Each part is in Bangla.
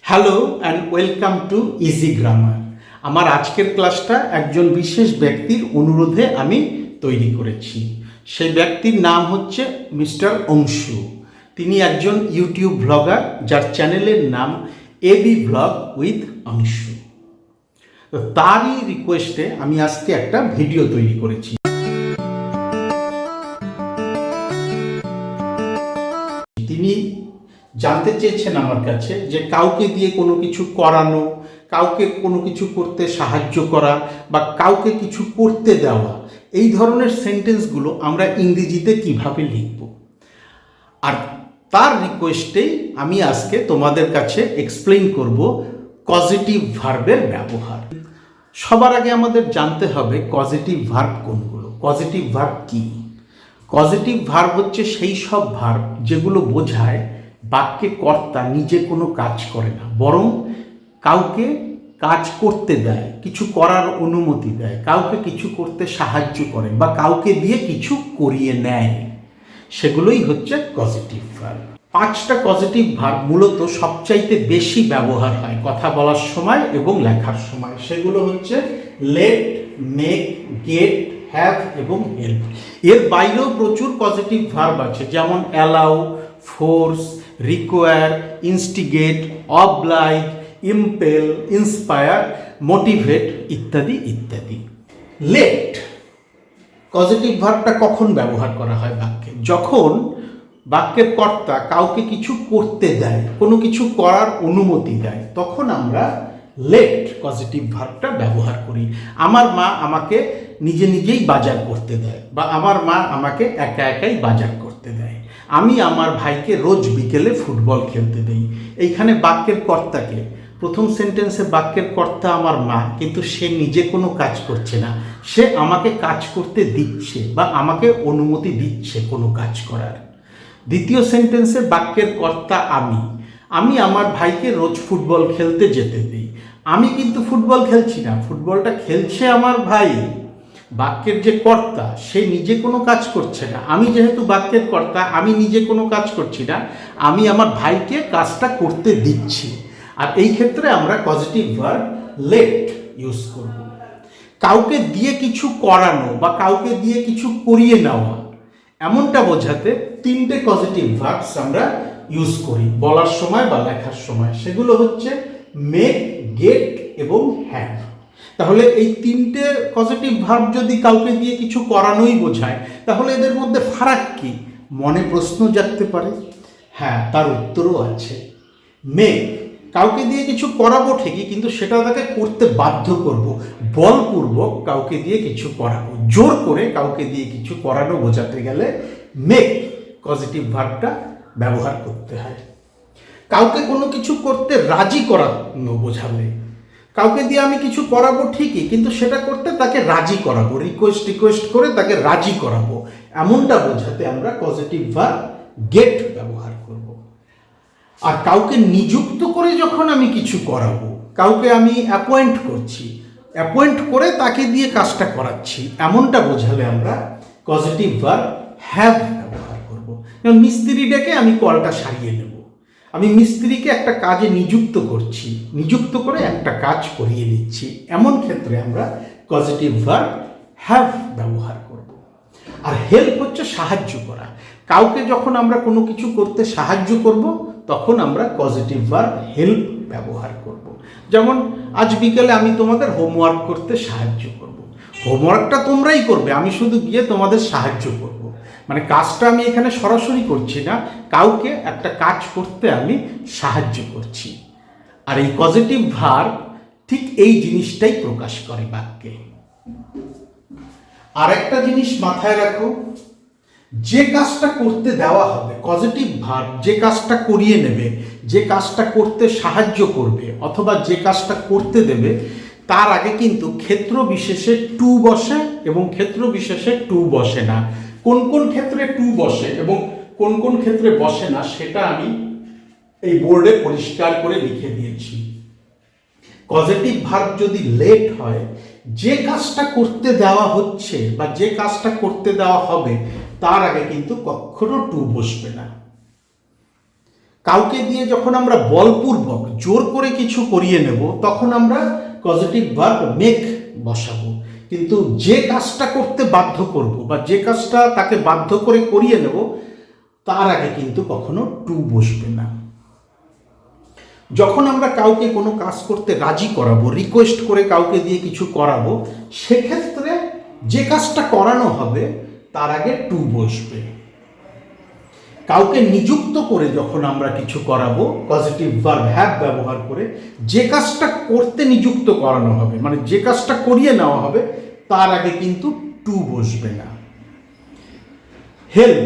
Hello and welcome to easy grammar. আমার আজকের ক্লাসটা একজন বিশেষ ব্যক্তির অনুরোধে আমি তৈরি করেছি। সেই ব্যক্তির নাম হচ্ছে মিস্টার অংশু। তিনি একজন ইউটিউব ব্লগার, যার চ্যানেলের নাম এবি ব্লগ উইথ অংশু। তো তারই রিকোয়েস্টে আমি আজকে একটা ভিডিও তৈরি করেছি। তিনি জানতে চেয়েছেন আমার কাছে যে কাউকে দিয়ে কোনো কিছু করানো, কাউকে কোনো কিছু করতে সাহায্য করা বা কাউকে কিছু করতে দেওয়া, এই ধরনের সেন্টেন্সগুলো আমরা ইংরেজিতে কিভাবে লিখব। আর তার রিকোয়েস্টেই আমি আজকে তোমাদের কাছে এক্সপ্লেইন করব কজিটিভ ভার্বের ব্যবহার। সবার আগে আমাদের জানতে হবে কজিটিভ ভার্ব কোনগুলো। কজিটিভ ভার্ব কি? কজিটিভ ভার্ব হচ্ছে সেই সব ভার্ব যেগুলো বোঝায় বাক্যে কর্তা নিজে কোনো কাজ করে না, বরং কাউকে কাজ করতে দেয়, কিছু করার অনুমতি দেয়, কাউকে কিছু করতে সাহায্য করে বা কাউকে দিয়ে কিছু করিয়ে নেয়। সেগুলোই হচ্ছে কজিটিভ ভার্ব। 5টা কজিটিভ ভার্ব মূলত সবচাইতে বেশি ব্যবহার হয় কথা বলার সময় এবং লেখার সময়। সেগুলো হচ্ছে লেট, মেক, গেট, হ্যাভ এবং হেল্প। এর বাইরেও প্রচুর পজিটিভ ভার্ব আছে, যেমন allow, force, require, instigate, oblige, impel, inspire, motivate ইত্যাদি ইত্যাদি। লেট পজিটিভ ভার্বটা কখন ব্যবহার করা হয় বাক্যে? যখন বাক্যের কর্তা কাউকে কিছু করতে দেয়, কোনো কিছু করার অনুমতি দেয়, তখন আমরা লেট পজিটিভ ভার্বটা ব্যবহার করি। আমার মা আমাকে নিজে নিজেই বাজার করতে দেয়, বা আমার মা আমাকে একা একাই বাজার করতে দেয়। আমি আমার ভাইকে রোজ বিকেলে ফুটবল খেলতে দেই। এইখানে বাক্যের কর্তাকে, প্রথম সেন্টেন্সে বাক্যের কর্তা আমার মা, কিন্তু সে নিজে কোনো কাজ করছে না, সে আমাকে কাজ করতে দিচ্ছে বা আমাকে অনুমতি দিচ্ছে কোনো কাজ করার। দ্বিতীয় সেন্টেন্সে বাক্যের কর্তা আমি আমার ভাইকে রোজ ফুটবল খেলতে যেতে দিই। আমি কিন্তু ফুটবল খেলছি না, ফুটবলটা খেলছে আমার ভাই। বাক্যের যে কর্তা সে নিজে কোনো কাজ করছে না। আমি যেহেতু বাক্যের কর্তা, আমি নিজে কোনো কাজ করছি না, আমি আমার ভাইকে কাজটা করতে দিচ্ছি। আর এই ক্ষেত্রে আমরা পজিটিভ ভার্ব লেট ইউজ করব। কাউকে দিয়ে কিছু করানো বা কাউকে দিয়ে কিছু করিয়ে নেওয়া, এমনটা বোঝাতে 3টে পজিটিভ ভার্বস আমরা ইউজ করি বলার সময় বা লেখার সময়। সেগুলো হচ্ছে মেক, গেট এবং হ্যাভ। তাহলে এই 3টে পজিটিভ ভার্ব যদি কাউকে দিয়ে কিছু করানোই বোঝায়, তাহলে এদের মধ্যে ফারাক কি? মনে প্রশ্ন জাগতে পারে। হ্যাঁ, তার উত্তরও আছে। মেক, কাউকে দিয়ে কিছু করাবো ঠিকই, কিন্তু সেটা তাকে করতে বাধ্য করব, বলপূর্বক কাউকে দিয়ে কিছু করাবো, জোর করে কাউকে দিয়ে কিছু করানো বোঝাতে গেলে মেক পজিটিভ ভার্বটা ব্যবহার করতে হয়। কাউকে কোনো কিছু করতে রাজি করানো বোঝালে, কাউকে দিয়ে আমি কিছু করাবো ঠিকই, কিন্তু সেটা করতে তাকে রাজি করাবো, রিকোয়েস্ট করে তাকে রাজি করাবো, এমনটা বোঝাতে আমরা পজিটিভ ভার্ব গেট ব্যবহার করব। আর কাউকে নিযুক্ত করে যখন আমি কিছু করাবো, কাউকে আমি অ্যাপয়েন্ট করছি, অ্যাপয়েন্ট করে তাকে দিয়ে কাজটা করাচ্ছি, এমনটা বোঝালে আমরা পজিটিভ ভার্ব হ্যাভ ব্যবহার করব। যেমন মিস্ত্রি ডেকে আমি কলটা সারিয়ে নেব, আমি মিস্ত্রিকে একটা কাজে নিযুক্ত করছি, নিযুক্ত করে একটা কাজ করিয়ে নিচ্ছি, এমন ক্ষেত্রে আমরা পজিটিভ ভার্ব হ্যাভ ব্যবহার করব। আর হেল্প হচ্ছে সাহায্য করা। কাউকে যখন আমরা কোনো কিছু করতে সাহায্য করব, তখন আমরা পজিটিভ ভার্ব হেল্প ব্যবহার করব। যেমন আজ বিকেলে আমি তোমাদের হোমওয়ার্ক করতে সাহায্য করব। হোমওয়ার্কটা তোমরাই করবে, আমি শুধু গিয়ে তোমাদের সাহায্য করব। মানে কাজটা আমি এখানে সরাসরি করছি না, কাউকে একটা কাজ করতে আমি সাহায্য করছি। আর এই পজিটিভ ভার্ব ঠিক এই জিনিসটাই প্রকাশ করে বাক্যে। আর একটা জিনিস মাথায় রাখো, যে কাজটা করতে দেওয়া হবে, পজিটিভ ভার্ব যে কাজটা করিয়ে নেবে, যে কাজটা করতে সাহায্য করবে অথবা যে কাজটা করতে দেবে, তার আগে কিন্তু ক্ষেত্র বিশেষে টু বসে এবং ক্ষেত্র বিশেষে টু বসে না। কোন কোন ক্ষেত্রে টু বসে এবং কোন কোন ক্ষেত্রে বসে না, সেটা আমি এই বোর্ডে পরিষ্কার করে লিখে দিয়েছি। পজিটিভ ভার্ব যদি লেট হয়, যে কাজটা করতে দেওয়া হচ্ছে বা যে কাজটা করতে দেওয়া হবে, তার আগে কিন্তু কখনো টু বসবে না। কাউকে দিয়ে যখন আমরা বলপূর্বক জোর করে কিছু করিয়ে নেব তখন আমরা পজিটিভ ভার্ব মেক বসাবো, কিন্তু যে কাজটা করতে বাধ্য করব বা যে কাজটা তাকে বাধ্য করে করিয়ে নেব তার আগে কিন্তু কখনো টু বসবে না। যখন আমরা কাউকে কোনো কাজ করতে রাজি করাবো, রিকোয়েস্ট করে কাউকে দিয়ে কিছু করাবো, সেক্ষেত্রে যে কাজটা করানো হবে তার আগে টু বসবে। কাউকে নিযুক্ত করে যখন আমরা কিছু করাবো পজিটিভ ভার্ব হ্যাভ ব্যবহার করে, যে কাজটা করতে নিযুক্ত করানো হবে মানে যে কাজটা করিয়ে নেওয়া হবে তার আগে কিন্তু টু বসবে না। হেল্প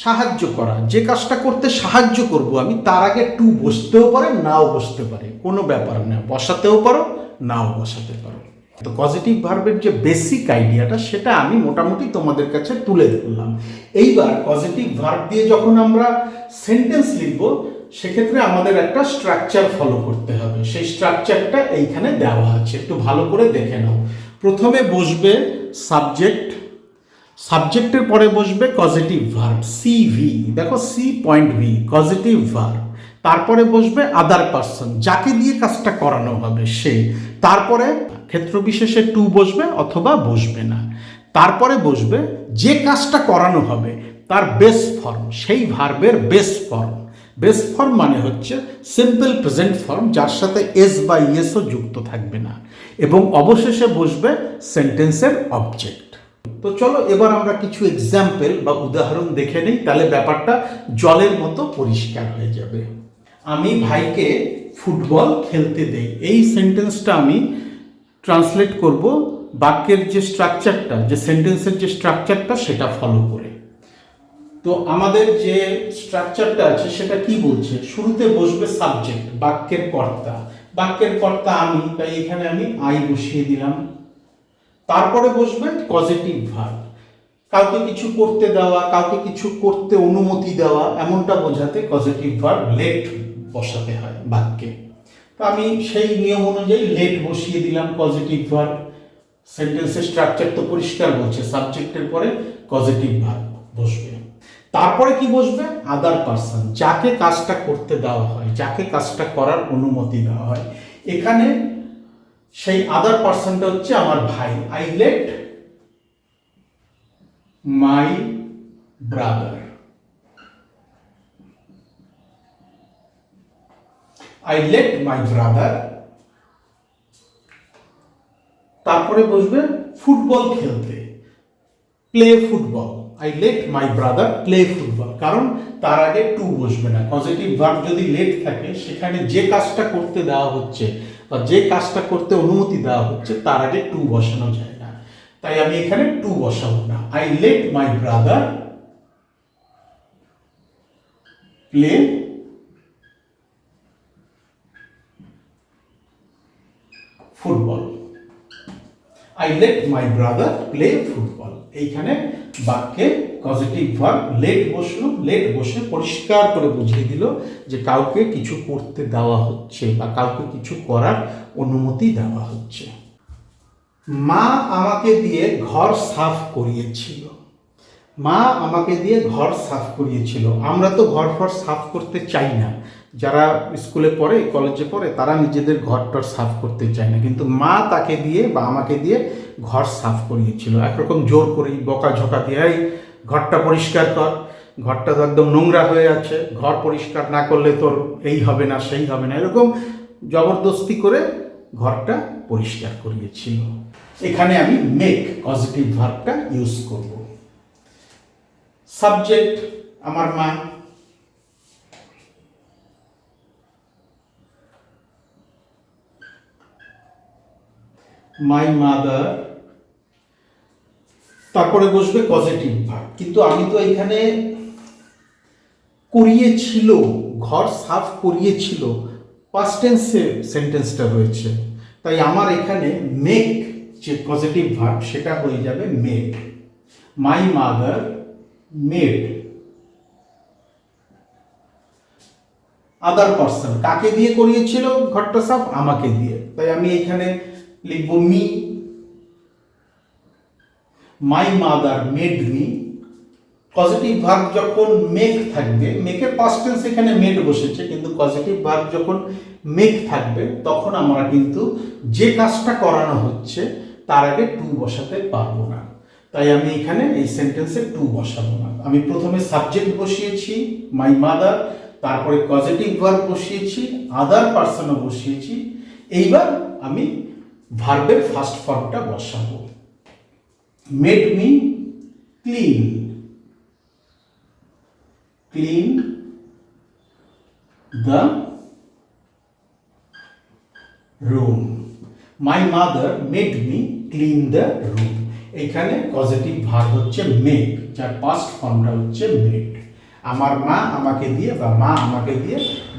সাহায্য করা, যে কাজটা করতে সাহায্য করব আমি তার আগে টু বসতেও পারে নাও বসতে পারে, কোনো ব্যাপার না, বসাতেও পারো নাও বসাতে পারো। তো পজিটিভ ভার্বের যে বেসিক আইডিয়াটা সেটা আমি মোটামুটি তোমাদের কাছে তুলে ধরলাম। এইবার পজিটিভ ভার্ব দিয়ে যখন আমরা সেন্টেন্স লিখব সেক্ষেত্রে আমাদের একটা স্ট্রাকচার ফলো করতে হবে। সেই স্ট্রাকচারটা এইখানে দেওয়া আছে, একটু ভালো করে দেখে নাও। প্রথমে বসবে সাবজেক্ট, সাবজেক্টের পরে বসবে কজেটিভ ভার্ব সিভি, দেখো C point V causative verb. তারপরে বসবে আদার পারসন, যাকে দিয়ে কাজটা করানো হবে সে। তারপরে ক্ষেত্র বিশেষে টু বসবে অথবা বসবে না। তারপরে বসবে যে কাজটা করানো হবে তার বেস ফর্ম, সেই ভার্বের বেস ফর্ম। বেস ফর্ম মানে হচ্ছে সিম্পল প্রেজেন্ট ফর্ম, যার সাথে এস বা ইএসও যুক্ত থাকবে না। এবং অবশেষে বসবে সেন্টেন্সের অবজেক্ট। তো চলো এবার আমরা কিছু এক্সাম্পল বা উদাহরণ দেখে নিই, তাহলে ব্যাপারটা জলের মতো পরিষ্কার হয়ে যাবে। আমি ভাইকে ফুটবল খেলতে দেই, এই সেন্টেন্সটা আমি ট্রান্সলেট করব বাক্যের যে স্ট্রাকচারটা, যে সেন্টেন্সের যে স্ট্রাকচারটা সেটা ফলো করে। তো আমাদের যে স্ট্রাকচারটা আছে সেটা কি বলছে, শুরুতে বসবে সাবজেক্ট, বাক্যের কর্তা। বাক্যের কর্তা আমি, তাই এখানে আমি আই বসিয়ে দিলাম। তারপরে বসবে পজিটিভ ভার্ব, কাউকে কিছু করতে দেওয়া, কাউকে কিছু করতে অনুমতি দেওয়া, এমনটা বোঝাতে পজিটিভ ভার্ব লেট বসাতে হয় বাক্যে। তো আমি সেই নিয়ম অনুযায়ী লেট বসিয়ে দিলাম পজিটিভ ভার্ব। সেন্টেন্সের স্ট্রাকচার তো পরিষ্কার বলছে, সাবজেক্টের পরে পজিটিভ ভার্ব বসবে। তারপরে কি বসবে আদার পারসন, যাকে কাজটা করতে দেওয়া হয়, যাকে কাজটা করার অনুমতি দেওয়া হয়। এখানে সেই আদার পারসনটা হচ্ছে আমার ভাই। I let my brother, I let my brother. তারপরে বসবে ফুটবল খেলতে, play football, I let my brother play football, কারণ তার আগে টু বসবে না। পজিটিভ ভার্ব যদি লেট থাকে সেখানে যে কাজটা করতে দেওয়া হচ্ছে বা যে কাজটা করতে অনুমতি দেওয়া হচ্ছে তার আগে টু বসানো যায় না, তাই আমি এখানে টু বসাবো না। I let my brother play football, I let my brother play football. এইখানে বাক্যে পজিটিভ ভার্ব লেট বসলো, লেট বসে পরিষ্কার করে বুঝিয়ে দিল যে কাউকে কিছু করতে দেওয়া হচ্ছে বা কাউকে কিছু করার অনুমতি দেওয়া হচ্ছে। মা আমাকে দিয়ে ঘর সাফ করিয়েছিল, মা আমাকে দিয়ে ঘর সাফ করিয়েছিল। আমরা তো ঘর ফর সাফ করতে চাই না, যারা স্কুলে পড়ে কলেজে পড়ে তারা নিজেদের ঘরটর সাফ করতে চায় না, কিন্তু মা তাকে দিয়ে বা আমাকে দিয়ে ঘর সাফ করিয়েছিল। একরকম জোর করেই বকাঝকা দিয়ে এই ঘরটা পরিষ্কার কর, ঘরটা তো একদম নোংরা হয়ে আছে, ঘর পরিষ্কার না করলে তোর এই হবে না সেই হবে না, এরকম জবরদস্তি করে ঘরটা পরিষ্কার করিয়েছিল। এখানে আমি মেক পজিটিভ ভার্বটা ইউজ করব। সাবজেক্ট আমার মা, মাই মাদার। তারপরে বসবে পজিটিভ ভার্ব, কিন্তু আমি তো এখানে করিয়েছিল, ঘর সাফ করিয়েছিল, পাস্ট টেন্সে সেন্টেন্সটা রয়েছে, তাই আমার এখানে মেক যে পজিটিভ ভার্ব সেটা হয়ে যাবে made. My mother made. Other person, কাকে দিয়ে করিয়েছিল ঘরটা সাফ, আমাকে দিয়ে, তাই আমি এখানে লিখব me. My mother made me positive verb যখন মেক থাকবে, মেকের পাস্ট টেন্স এখানে মেড বসেছে, কিন্তু পজিটিভ ভার্ব যখন মেক থাকবে তখন আমরা কিন্তু যে কাজটা করানো হচ্ছে তার আগে টু বসাতে পারবো না। তাই আমি এখানে এই সেন্টেন্সে টু বসাবো না। আমি প্রথমে সাবজেক্ট বসিয়েছি মাই মাদার, তারপরে পজিটিভ ভার্ব বসিয়েছি, আদার পার্সনও বসিয়েছি। এইবার আমি ভার্বের ফার্স্ট ফর্মটা বসাবো। Made me clean, clean the room. My mother made me clean the room. এখানে পজিটিভ ভার্ব হচ্ছে মেক, যার পাস্ট ফর্মটা হচ্ছে মেড। আমার মা আমাকে দিয়ে বা মা আমাকে দিয়ে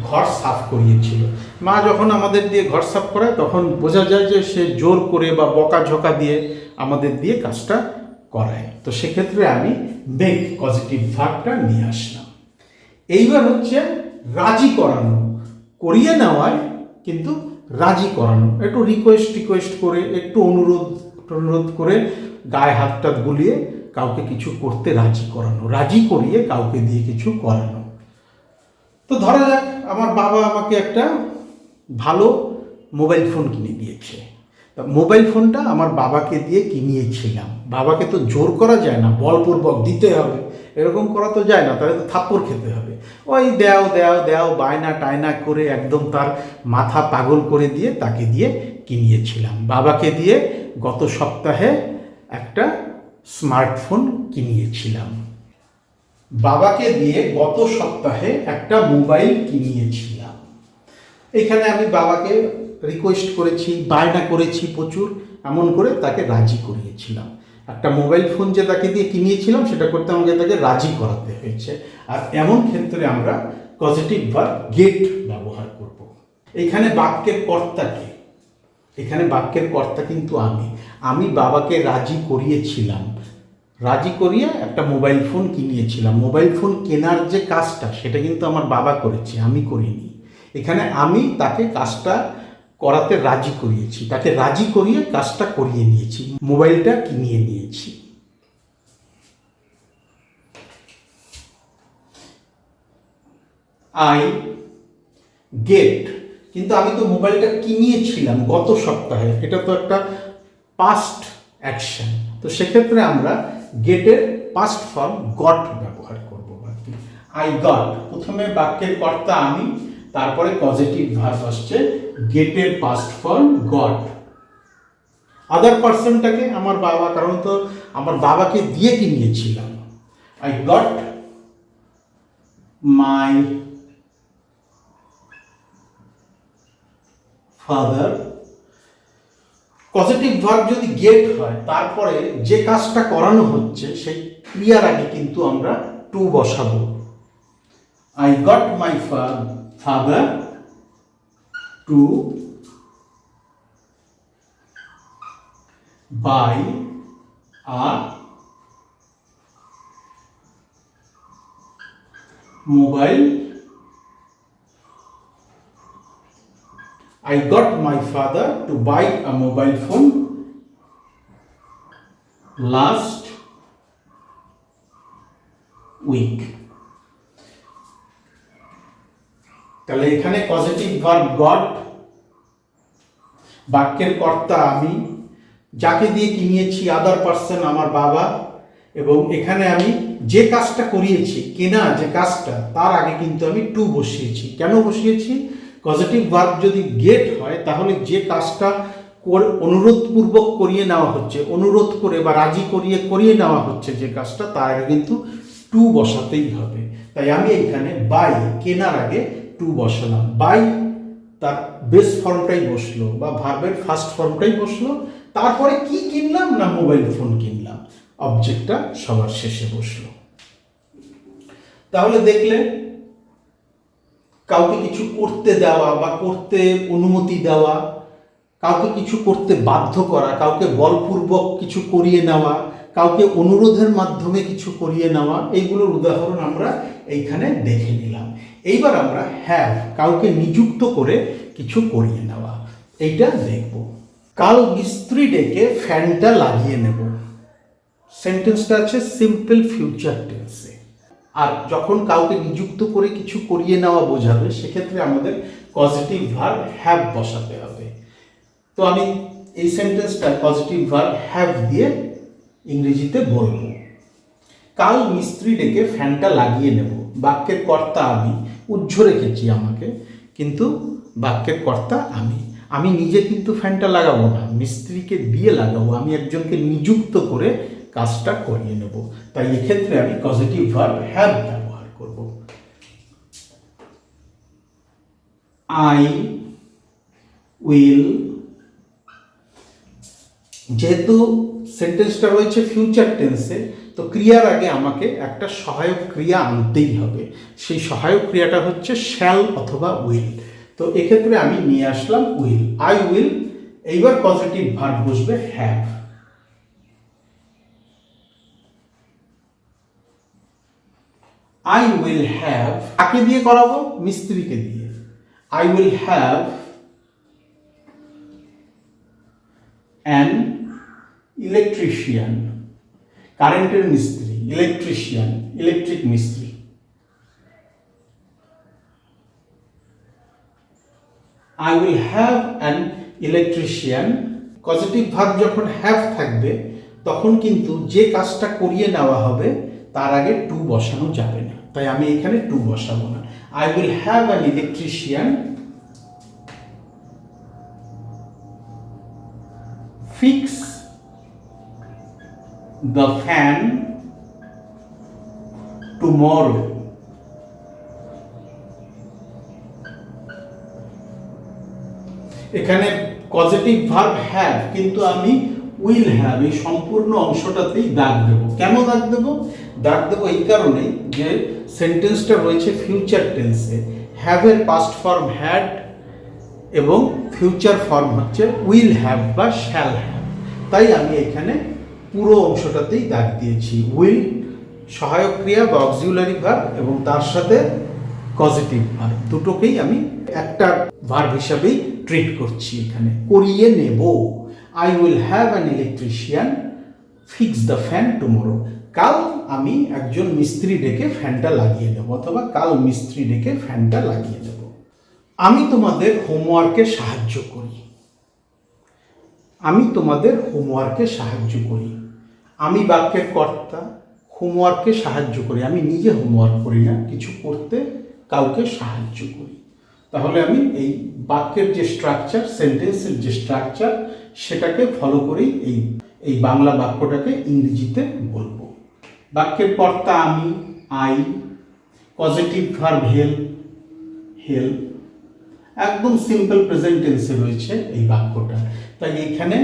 ঘর সাফ করিয়েছিল। মা যখন আমাদের দিয়ে ঘর সাফ করায় তখন বোঝা যায় যে সে জোর করে বা বকাঝকা দিয়ে আমাদের দিয়ে কাজটা করায়। তো সেক্ষেত্রে আমি মেক পজিটিভ ভার্বটা নিয়ে আসলাম। এইবার হচ্ছে রাজি করানো, করিয়ে নেওয়ায় কিন্তু রাজি করানো, একটু রিকোয়েস্ট করে, একটু অনুরোধ করে গায়ে হাতটা বুলিয়ে কাউকে কিছু করতে রাজি করানো, রাজি করিয়ে কাউকে দিয়ে কিছু করানো। তো ধরা যাক আমার বাবা আমাকে একটা ভালো মোবাইল ফোন কিনে দিয়েছে। মোবাইল ফোনটা আমার বাবাকে দিয়ে কিনিয়েছিলাম। বাবাকে তো জোর করা যায় না, বলপূর্বক দিতে হবে, এরকম করা তো যায় না, তাহলে তো থাপ্পড় খেতে হবে। ওই দেও দেও দেও বায়না টায়না করে একদম তার মাথা পাগল করে দিয়ে তাকে দিয়ে কিনিয়েছিলাম। বাবাকে দিয়ে গত সপ্তাহে একটা স্মার্টফোন কিনিয়েছিলাম। বাবাকে দিয়ে গত সপ্তাহে একটা মোবাইল কিনিয়েছিলাম। এখানে আমি বাবাকে রিকোয়েস্ট করেছি, বায়না করেছি প্রচুর, এমন করে তাকে রাজি করিয়েছিলাম। একটা মোবাইল ফোন যে তাকে দিয়ে কিনিয়েছিলাম সেটা করতে আমাকে তাকে রাজি করাতে হয়েছে। আর এমন ক্ষেত্রে আমরা পজিটিভ ভার্ব গেট ব্যবহার করব। এখানে বাক্যের কর্তাকে, এখানে বাক্যের কর্তা কিন্তু আমি বাবাকে রাজি করিয়েছিলাম, রাজি করিয়ে একটা মোবাইল ফোন কিনিয়েছিলাম। মোবাইল ফোন কেনার যে কাজটা সেটা কিন্তু আমার বাবা করেছে, আমি করিনি। এখানে আমি তাকে কাজটা করাতে রাজি করিয়েছি, তাকে রাজি করিয়ে কাজটা করিয়ে নিয়েছি, মোবাইলটা কিনিয়ে নিয়েছি। আই গেট, কিন্তু আমি তো মোবাইলটা কিনিয়েছিলাম গত সপ্তাহে, এটা তো একটা পাস্ট অ্যাকশন। তো সেক্ষেত্রে আমরা গেটের পাস্ট ফর্ম গট ব্যবহার করব। বাকি আই গট, প্রথমে বাক্যের কর্তা আমি, তারপরে পজিটিভ ভার্ব আসছে, গেটের পাস্ট ফর্ম গট। আদার পার্সনটাকে আমার বাবা, কারণ তো আমার বাবাকে দিয়ে কিনিয়েছিলাম। I got my father. Positive verb যদি গেট হয় তারপরে যে কাজটা করানো হচ্ছে সেই ক্রিয়ার আগে কিন্তু আমরা টু বসাবো। I got my father to buy a mobile. I got my father to buy a mobile phone last week. তাহলে এখানে পজিটিভ ভার্ব গট, বাক্যের কর্তা আমি, যাকে দিয়ে কিনিয়েছি আদার পার্সন আমার বাবা, এবং এখানে আমি যে কাজটা করিয়েছি, কেনা যে কাজটা, তার আগে কিন্তু আমি টু বসিয়েছি। কেন বসিয়েছি? পজিটিভ ভার্ব যদি গেট হয় তাহলে যে কাজটা অনুরোধপূর্বক করিয়ে নেওয়া হচ্ছে, অনুরোধ করে বা রাজি করিয়ে নেওয়া হচ্ছে যে কাজটা, তার আগে কিন্তু টু বসাতেই হবে। তাই আমি এখানে বাই, কেনার আগে টু বসালাম। বাই তার বেস ফর্মটাই বসলো বা ভার্বের ফার্স্ট ফর্মটাই বসলো। তারপরে কি কিনলাম? না মোবাইল ফোন কিনলাম, অবজেক্টটা সবার শেষে বসলো। তাহলে দেখলে কাউকে কিছু করতে দেওয়া বা করতে অনুমতি দেওয়া, কাউকে কিছু করতে বাধ্য করা, কাউকে বলপূর্বক কিছু করিয়ে নেওয়া, কাউকে অনুরোধের মাধ্যমে কিছু করিয়ে নেওয়া, এইগুলোর উদাহরণ আমরা এইখানে দেখে নিলাম। এইবার আমরা হ্যাভ, কাউকে নিযুক্ত করে কিছু করিয়ে নেওয়া, এইটা দেখব। কাল মিস্ত্রি ডেকে ফ্যানটা লাগিয়ে নেব। সেন্টেন্সটা আছে সিম্পল ফিউচার টেন্সে। আর যখন কাউকে নিযুক্ত করে কিছু করিয়ে নেওয়া বোঝাবে সেক্ষেত্রে আমাদের পজিটিভ ভার্ব হ্যাভ বসাতে হবে। তো আমি এই সেন্টেন্সটা পজিটিভ ভার্ব হ্যাভ দিয়ে ইংরেজিতে বলবো। কাল মিস্ত্রি ডেকে ফ্যানটা লাগিয়ে নেব। বাক্যের কর্তা আমি, উজ্জ্ব রেখেছি আমাকে, কিন্তু বাক্যের কর্তা আমি। আমি নিজে কিন্তু ফ্যানটা লাগাবো না, মিস্ত্রিকে দিয়ে লাগাবো, আমি একজনকে নিযুক্ত করে কাজটা করিয়ে নেব। তাই এক্ষেত্রে আমি পজিটিভ ভার্ব হ্যাভ ব্যবহার করব। আই উইল, যেহেতু সেন্টেন্সটা রয়েছে ফিউচার টেন্সে, তো ক্রিয়ার আগে আমাকে একটা সহায়ক ক্রিয়া আনতেই হবে। সেই সহায়ক ক্রিয়াটা হচ্ছে শ্যাল অথবা উইল। তো এক্ষেত্রে আমি নিয়ে আসলাম উইল, আই উইল। এইবার পজিটিভ ভার্ব বসবে হ্যাভ। আই উইল হ্যাভ, কাকে দিয়ে করাবো? মিস্ত্রিকে দিয়ে। I will have an electrician, কারেন্টের মিস্ত্রি, ইলেকট্রিশিয়ান, ইলেকট্রিক মিস্ত্রি। I will have an electrician। Positive verb যখন হ্যাভ থাকবে তখন কিন্তু যে কাজটা করিয়ে নেওয়া হবে তার আগে টু বসানো যাবে না, তাই আমি এখানে টু বসাবো না। I will have an electrician fix the fan tomorrow। এখানে পজিটিভ ভার্ব হ্যাভ, কিন্তু আমি উইল হ্যাভ এই সম্পূর্ণ অংশটাতেই দাগ দেব। কেন দাগ দেব? দাগ দেব এই কারণে যে সেন্টেন্সটা রয়েছে ফিউচার টেন্সে, হ্যাভের পাস্ট ফর্ম হ্যাড এবং ফিউচার ফর্ম হচ্ছে উইল হ্যাভ বা শ্যাল হ্যাভ। তাই আমি এখানে পুরো অংশটাতেই দাগ দিয়েছি। উইল সহায়ক ক্রিয়া বা অক্সিলারি ভার্ব এবং তার সাথে পজিটিভ ভার্ব, দুটোকেই আমি একটা ভার্ব হিসাবেই ট্রিট করছি এখানে, করিয়ে নেব। I will have an electrician fix the fan tomorrow. কাল আমি একজন মিস্ত্রি ডেকে ফ্যানটা লাগিয়ে দেব, অথবা কাল মিস্ত্রি ডেকে ফ্যানটা লাগিয়ে দেব। আমি তোমাদের হোমওয়ার্কে সাহায্য করি। আমি তোমাদের হোমওয়ার্কে সাহায্য করি। আমি বাক্যের কর্তা, হোমওয়ার্কে সাহায্য করি। আমি নিজে হোমওয়ার্ক করি না, কিছু করতে কাউকে সাহায্য করি। তাহলে আমি এই বাক্যের যে স্ট্রাকচার, সেন্টেন্সের যে স্ট্রাকচার, সেটাকে ফলো করেই এই বাংলা বাক্যটাকে ইংরেজিতে বলবো। বাক্যের কর্তা আমি, I, positive verb help, help, একদম সিম্পল প্রেজেন্ট টেন্সে রয়েছে এই বাক্যটা, তাই এখানে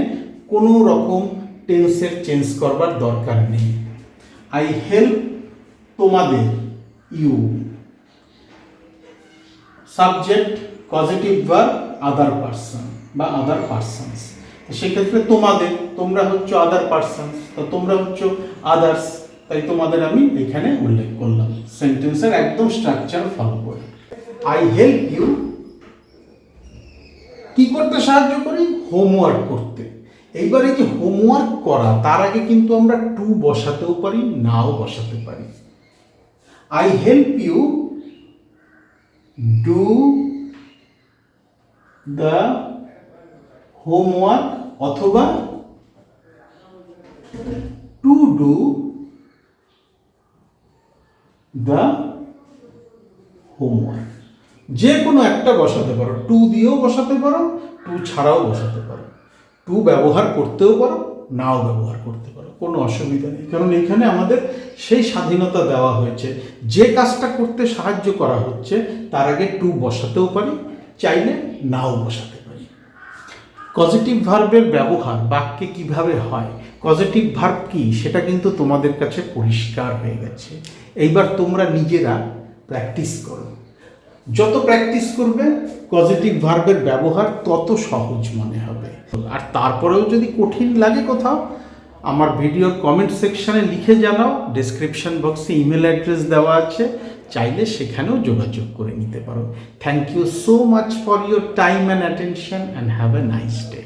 কোনো রকম টেন্সের চেঞ্জ করবার দরকার নেই। আই হেল্প তোমাদের, you, subject positive verb other person বা আদার পারসনস। সেক্ষেত্রে তোমাদের, তোমরা হচ্ছে আদার পারসনস, তো তোমরা হচ্ছে আদার্স, তাই তোমাদের আমি এখানে উল্লেখ করলাম সেন্টেন্সের একদম স্ট্রাকচার ফলো করে। আই হেল্প ইউ, কি করতে সাহায্য করি? হোমওয়ার্ক করতে। এইবার এই যে হোমওয়ার্ক করা, তার আগে কিন্তু আমরা টু বসাতেও পারি, নাও বসাতে পারি। I help you do the homework, অথবা টু ডু দ্য হোমওয়ার্ক। যে কোনো একটা বসাতে পারো, টু দিয়েও বসাতে পারো, টু ছাড়াও বসাতে পারো, টু ব্যবহার করতেও পারো, নাও ব্যবহার করতে পারো, কোনো অসুবিধা নেই। কারণ এখানে আমাদের সেই স্বাধীনতা দেওয়া হয়েছে, যে কাজটা করতে সাহায্য করা হচ্ছে তার আগে টু বসাতেও পারি, চাইলে নাও বসাতে পারি। পজিটিভ ভার্বের ব্যবহার বাক্যে কিভাবে হয়, পজিটিভ ভার্ব কি, সেটা কিন্তু তোমাদের কাছে পরিষ্কার হয়ে গেছে। এইবার তোমরা নিজেরা প্র্যাকটিস করো। যত প্র্যাকটিস করবে পজিটিভ ভার্বের ব্যবহার তত সহজ মনে হবে। আর তারপরেও যদি কঠিন লাগে কোথাও, আমার ভিডিওর কমেন্ট সেকশানে লিখে জানাও, ডেসক্রিপশন বক্সে ইমেল অ্যাড্রেস দেওয়া আছে, চাইলে সেখানেও যোগাযোগ করে নিতে পারো। Thank you so much for your time and attention and have a nice day.